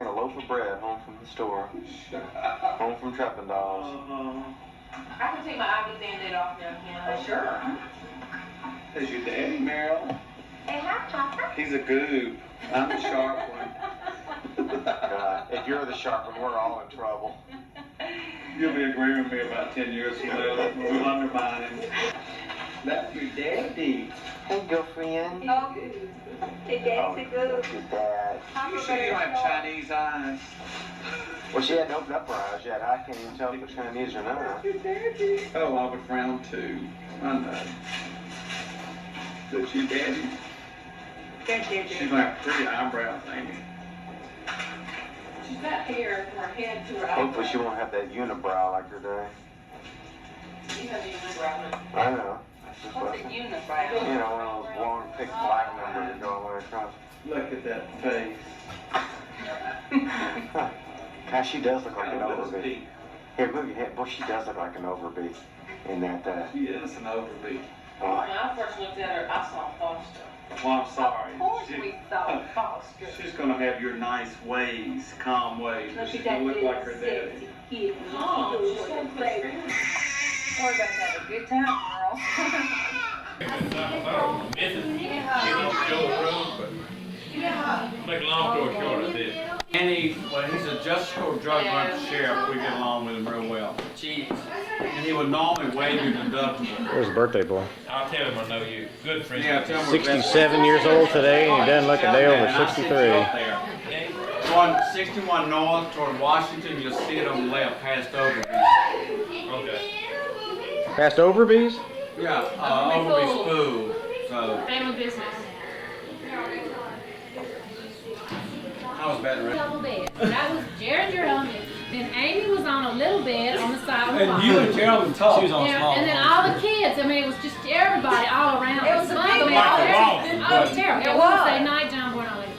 A loaf of bread home from the store. Home from Trapping Dolls. I can take my ugly Band-Aid off now, can I? Sure. There's your daddy, Merrill. Hey, hi, Papa. He's a goob. I'm the sharp one. God, if you're the sharp one, we're all in trouble. You'll be agreeing with me about 10 years from now. We'll undermine him. That's your daddy. Hey, girlfriend. Oh, hey, Daddy, good. Look at that. You sure you don't have Chinese eyes? Well, she hadn't opened up her eyes yet. I can't even tell if they're Chinese or not. Your daddy. Oh, I would frown too. I know. That's your daddy. She's like pretty eyebrows, ain't she? She's got hair from her head to her eyebrows. Hopefully she won't have that unibrow like her day. You have a unibrow. I know. What's a unibrow? You know, one of those long, thick black numbers that go all the way across. Look at that face. Gosh, she does look like an Little overbeat. peak. Here, move your head. Boy, she does look like an overbeat. In that, She is an overbeat. boy. When I first looked at her, I saw Foster. Well, I'm sorry. Of course we saw Foster. She's gonna have your nice ways, calm ways, but she's gonna look like her daddy. Calm. She's gonna put her in. We're gonna have a good time, girl. Make a long story short, I did. And he's a justice drug bunch sheriff. We get along with him real well. Jeez. And he would normally waive your deductible. Where's the birthday boy? I'll tell him I know you. Good friend. Yeah, tell him we're best 67 years old today, and he doesn't look a day over 63. 61 north toward Washington, you'll see it on the left, past Overby. Okay. Past Overby's? Yeah, Overby School. So, Family business. I was better. Double bed. That was Jared Gerald. Then Amy was on a little bed on the side of the And wall. you and Gerald would talk. She was on Yeah, and then all the kids. I mean, it was just everybody all around. It was a big Oh, it was terrible. It was a night John Boy and all that.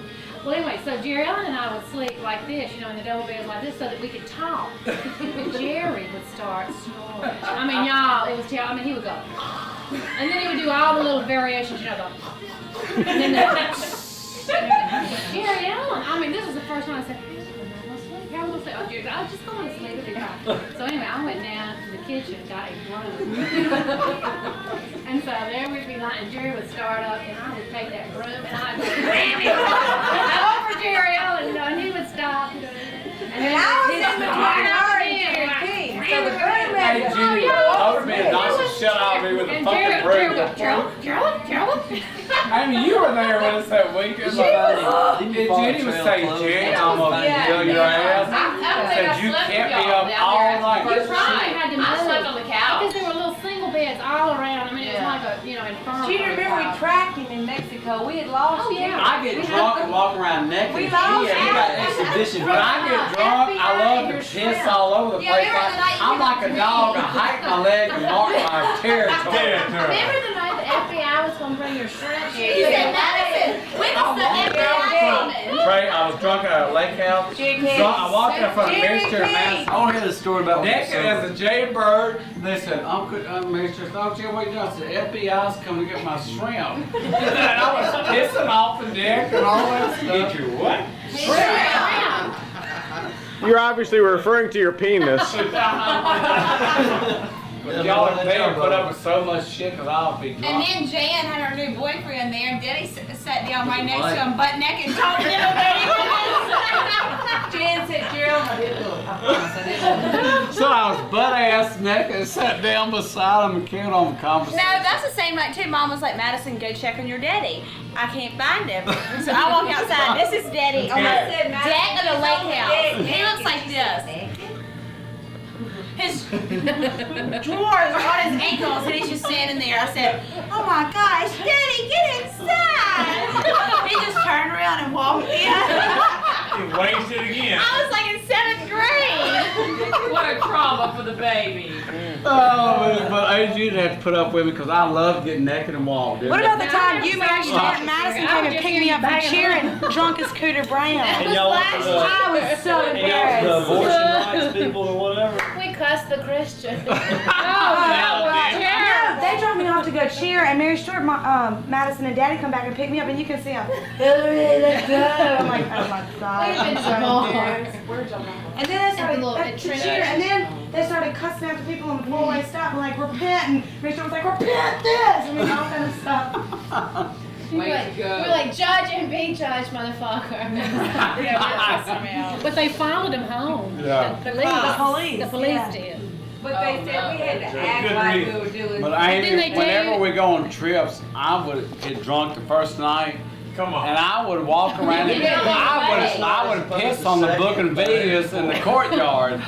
Well, anyway, so Jerry Ellen and I would sleep like this, you know, in the double bed like this, so that we could talk. Jerry would start snoring. I mean, y'all, it was terrible. I mean, he would go, and then he would do all the little variations, you know, go, and then Jerry Ellen. I mean, this was the first time I said, how am I going to sleep? Oh, Jerry, I was just going to sleep. It'll be fine. So anyway, I went down to the kitchen, got a broom. And so there we'd be lying, and Jerry would start up, and I would take that broom, and I'd go, ram it over Jerry Ellen, you know, and he would stop. And then I was in between her and Jerry King. So the broom Hey, had Judy, I would be nice to shut off me with a fucking broom. Gerald. I mean, you were there with us that week. And Judy would say, Jerry, I'm gonna kill your ass. I said, you can't be up all night. You probably had to move. I slept on the couch. Because there were little single beds all around. I mean, it was like a, you know, infernal. Do you remember we tracked him in Mexico? We had lost Oh, him. yeah. I get drunk and walk around naked. We lost He got exhibition. When I get drunk, I love to piss all over the place. I'm like a dog. I hike my leg and mark my territory. Remember the night the FBI was going to bring your shrimp? You said Madison. When was the FBI coming? Trey, I was drunk at a lake house. Drunk, I walked in front of Mr. Madison. I want to hear the story about Naked as a jaybird. They said, Uncle, Mr. Don't you wait down. I said, FBI's coming to get my shrimp. And I was pissing off the deck and all that stuff. Get your what? Shrimp. You're obviously referring to your penis. But y'all are paying put up with so much shit because I'll be drunk. And then Jan had her new boyfriend there, and Daddy sat down right next to him, butt naked, talking to him. Jan said, Gerald, I didn't look. I promise I didn't look. So I was butt ass naked and sat down beside him and carried on the conversation. No, that's the same night too. Mom was like, Madison, go check on your daddy. I can't find him. So I walk outside. This is Daddy on the deck of the lake house. He looks like this. His drawers are on his ankles, and he's just standing there. I said, oh my gosh, Daddy, get inside. He just turned around and walked in. He waged it again. I was like in 7th grade. What a trauma for the baby. Oh, but you'd have to put up with me because I love getting naked and walk. What about the time you married Dad Madison came and picked me up from cheering, drunk as Cooter Brown? And y'all went to the, I was so and y'all went to the embarrassed. abortion rights people or whatever. We cussed the Christian. Oh, Now, Gerald, they dropped me off to go cheer, and Mary Stewart, Madison, and Daddy come back and pick me up, and you can see them. Hillary, let's go. I'm like, oh my God. We've been so embarrassed. And then they started At to Trinity. cheer, and then they started cussing out the people on the four-way stop, and like, repent, and Mary Stewart was like, repent this, I mean, all kind of stuff. We're like, judge and be judged, motherfucker. But they followed him home. Yeah. The police. The police yeah. did. But they said we had to act like we were doing. But then they Amy, whenever did. we go on trips, I would get drunk the first night. Come on. And I would walk around and I would piss on the bougainvilleas in the courtyard.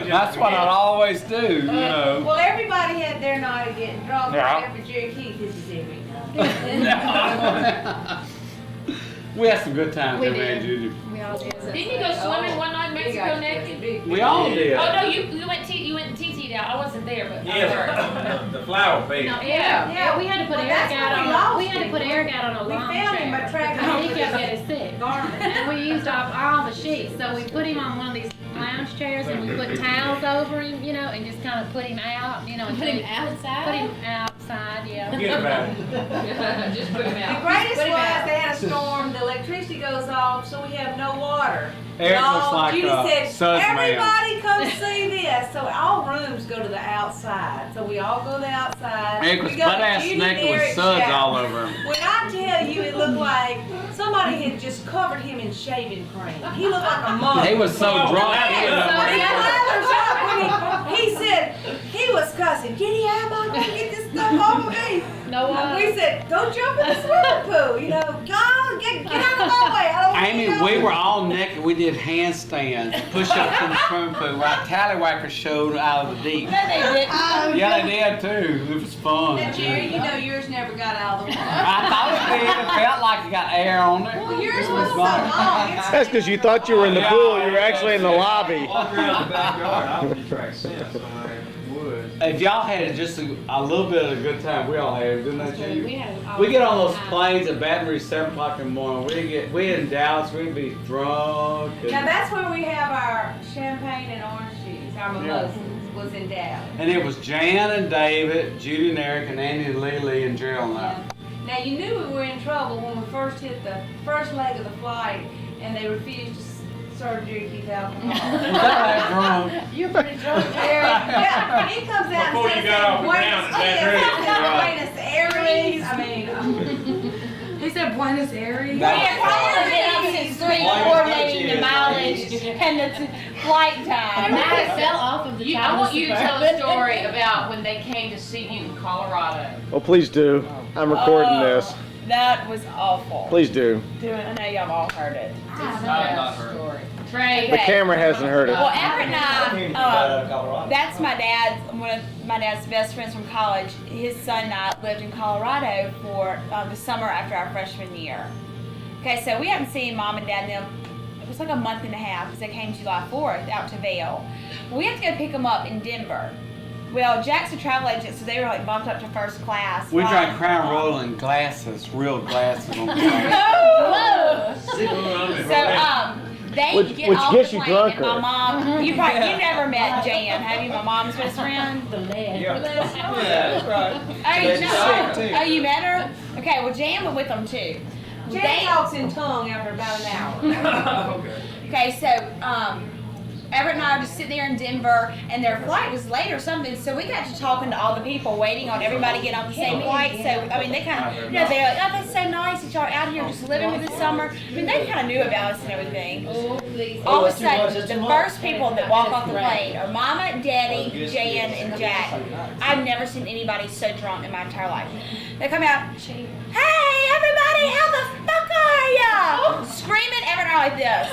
That's what I'd always do, you know. Well, everybody had their night of getting drunk. Yeah. Except for Jerry Keith, this is every night. We had some good times We there, man, did. Judy. We all did. Didn't you go swimming one night in Mexico naked? We all did. Oh no, you went TT'd out. I wasn't there, but Yeah, the flower bait. No, Yeah. yeah, we had to put Well, Eric that's out when we on. lost We had to put him. Eric out on a We lawn found him by chair. tracking He his kept getting sick. And we used up all the sheets, so we put him on one of these lounge chairs and we put towels over him, you know, and just kind of put him out, you know, and Put him outside? Put him outside, yeah. Forget about it. Just put him The out. greatest Put him was out. they had a storm, the electricity goes off, so we have no water. Eric Y'all, looks like Judy a said, Suds man. everybody come see this. So all rooms go to the outside. So we all go to the outside. Eric was We go to butt-ass Judy naked and with Eric's suds shower. all over him. When I tell you it looked like somebody had just covered him in shaving cream. He looked like a mummy. He was so drunk. He didn't know what he was doing. He said he was cussing. Giddy, I'm not gonna get this stuff off of me. No And we said, go jump in the swimming pool. You know, go on, get out of my way. I don't want Amy, you to we go. were all naked. We did handstands, push-ups in the swimming pool. While Tallywhacker showed out of the deep. No, they didn't. Yeah, they did too. It was fun. And Jerry, you know yours never got out of the water. I thought it did. It felt like it got air on it. Well, yours It was so fun. long. It's That's because you thought you were in the pool. You were actually in the lobby. Walk around the backyard, I would track sense on my wood. If y'all had just a little bit of a good time, we all had, didn't that you? We had all We get on those the time. planes at Baton Rouge 7 o'clock in the morning. We in Dallas, we'd be drunk. Now And, that's where we have our champagne and orange juice, our mimosas, was in Dallas. and it was Jan and David, Judy and Eric, and Andy and Lily and Gerald and I. Now you knew we were in trouble when we first hit the first leg of the flight and they refused to serve Jerry Keith alcohol. Was that drunk? You're pretty drunk. Yeah, he comes out Before and you says, got off the ground at Buenos Aires. I mean, He said Buenos Aires. That Yeah, probably been up since coordinating the mileage and the flight time. Matt fell off of the I want you to tell a story about when they came to see you in Colorado. Well, please do. I'm recording this. That was awful. Please do. I know y'all have all heard it. Trey. The camera hasn't heard it. Well, Everett and I, that's my dad, one of my dad's best friends from college. His son and I lived in Colorado for the summer after our freshman year. Okay, so we haven't seen Mom and Dad them. It was like a month and a half because they came July 4th out to Vail. We have to go pick them up in Denver. Well, Jack's a travel agent, so they were like bumped up to first class. We drank Crown Royal in glasses, real glasses on the plane. Whoa! So, they Which get off gets the you plane drunker. and my mom, you never met Jan, have you? My mom's best friend? The lead. Yeah, that's right. Oh, you, She's sick, too. oh, you met her? Okay, well, Jan went with them too. Jay talks in tongue after about an hour. Okay, so Everett and I were just sitting there in Denver, and their flight was late or something, so we got to talking to all the people waiting on everybody getting on the same flight. So, I mean, they kind of, you know, they're like, oh, that's so nice that y'all are out here just living with this summer. I mean, they kind of knew about us and everything. All of a sudden, the first people that walk off the plane are Mama, Daddy, Jan, and Jack. I've never seen anybody so drunk in my entire life. They come out, hey, everybody, how the fuck are ya? Screaming Everett and I like this.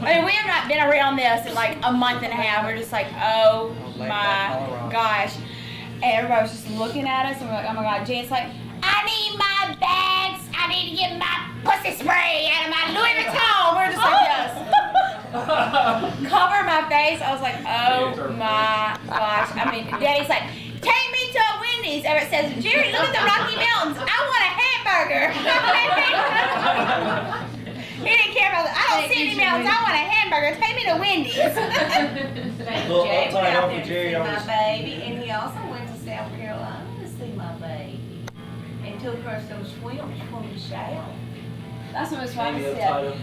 I mean, we have not been around this in like a month and a half. We're just like, oh my gosh. And everybody was just looking at us and we're like, oh my God. Jan's like, I need my bags. I need to get my pussy spray out of my Louis Vuitton. We're just like this. Cover my face. I was like, oh my gosh. I mean, Daddy's like, take me to a Wendy's. Everett says, Jerry, look at the Rocky Mountains. I want a hamburger. He didn't care about that. I don't see any mountains. I want a hamburger. Take me to Wendy's. Jay went out there to see my baby, and he also went to South Carolina to see my took her some swims from the south. That's what Miss Rhonda said.